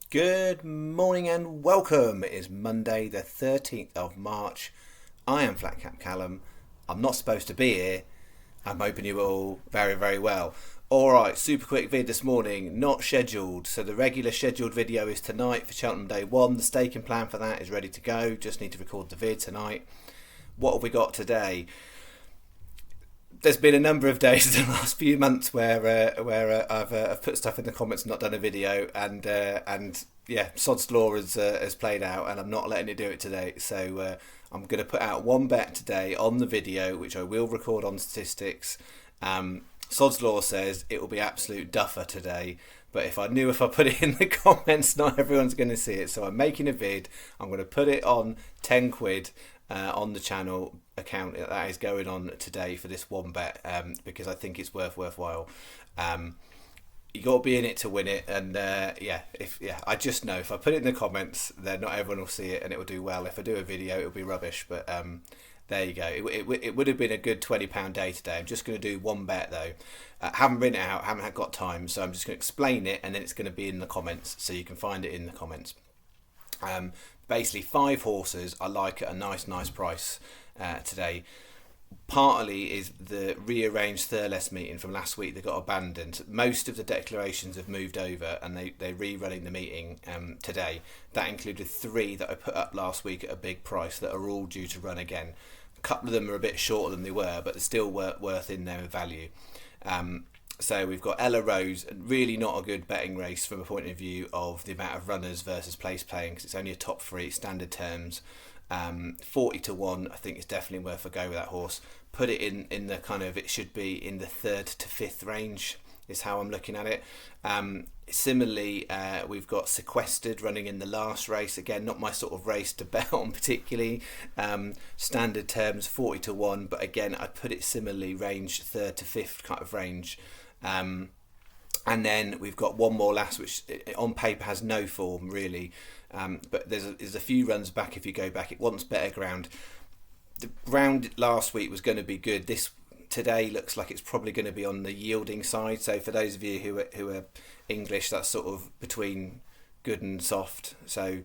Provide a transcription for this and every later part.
Good morning and welcome. It is Monday, the 13th of March. I am Flatcap Callum. I'm not supposed to be here. I'm hoping you all very, very well. Alright, super quick vid this morning, not scheduled. So the regular scheduled video is tonight for Cheltenham Day 1. The staking plan for that is ready to go. Just need to record the vid tonight. What have we got today? There's been a number of days in the last few months where I've put stuff in the comments and not done a video, and yeah, Sod's Law has played out, and I'm not letting it do it today. So I'm going to put out one bet today on the video, which I will record on statistics. Sod's Law says it will be absolute duffer today, but if I put it in the comments, not everyone's going to see it. So I'm making a vid. I'm going to put it on 10 quid. On the channel account that is going on today for this one bet, because I think it's worthwhile. You got to be in it to win it, and I just know if I put it in the comments, then not everyone will see it, and it will do well. If I do a video, it'll be rubbish. But there you go. It would have been a good £20 day today. I'm just going to do one bet though. Haven't written it out, haven't got time, so I'm just going to explain it, and then it's going to be in the comments, so you can find it in the comments. Basically 5 horses I like at a nice price today. Partly is the rearranged Thurles meeting from last week that got abandoned. Most of the declarations have moved over, and they're rerunning the meeting today. That included 3 that I put up last week at a big price that are all due to run again. A couple of them are a bit shorter than they were, but they're still worth in their value. So we've got Ella Rose, really not a good betting race from a point of view of the amount of runners versus place playing, because it's only a top 3 standard terms. 40 to 1, I think it's definitely worth a go with that horse. Put it in the kind of, it should be in the 3rd to 5th range is how I'm looking at it. Similarly, we've got Sequestered running in the last race. Again, not my sort of race to bet on particularly. Standard terms 40 to 1, but again, I put it similarly range 3rd to 5th kind of range. And then we've got one more last, which on paper has no form really, but there's a few runs back. If you go back, it wants better ground. The ground last week was going to be good. Today looks like it's probably going to be on the yielding side. So for those of you who are English, that's sort of between good and soft. So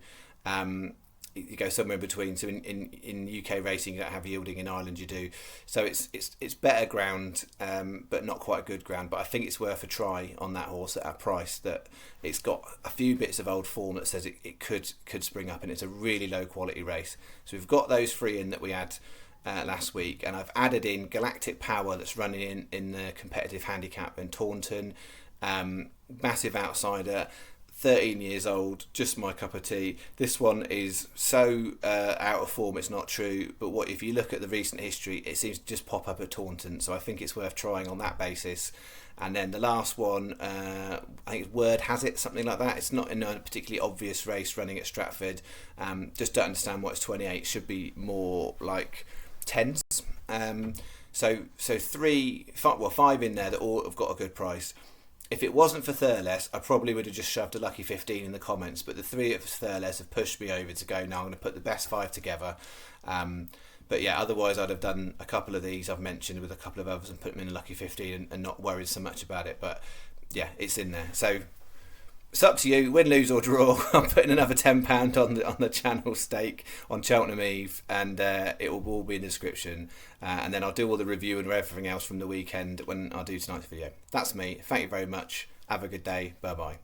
you go somewhere in between. So in UK racing, you don't have yielding. In Ireland, you do. So it's better ground, but not quite good ground. But I think it's worth a try on that horse at a price that it's got a few bits of old form that says it could spring up, and it's a really low quality race. So we've got those 3 in that we had last week, and I've added in Galactic Power that's running in the competitive handicap in Taunton. Massive outsider. 13 years old, just my cup of tea. This one is so out of form, it's not true. But if you look at the recent history, it seems to just pop up at Taunton. So I think it's worth trying on that basis. And then the last one, I think it's Word Has It, something like that. It's not in a particularly obvious race running at Stratford. Just don't understand why it's 28. Should be more like 10s. So 5 in there that all have got a good price. If it wasn't for Thurles, I probably would have just shoved a lucky 15 in the comments, but the 3 of Thurles have pushed me over to go, now I'm going to put the best 5 together. But yeah, otherwise I'd have done a couple of these I've mentioned with a couple of others and put them in a lucky 15 and not worried so much about it. But yeah, it's in there. So it's up to you, win, lose or draw. I'm putting another £10 on the channel stake on Cheltenham Eve, and it will all be in the description. And then I'll do all the review and everything else from the weekend when I do tonight's video. That's me. Thank you very much. Have a good day. Bye bye.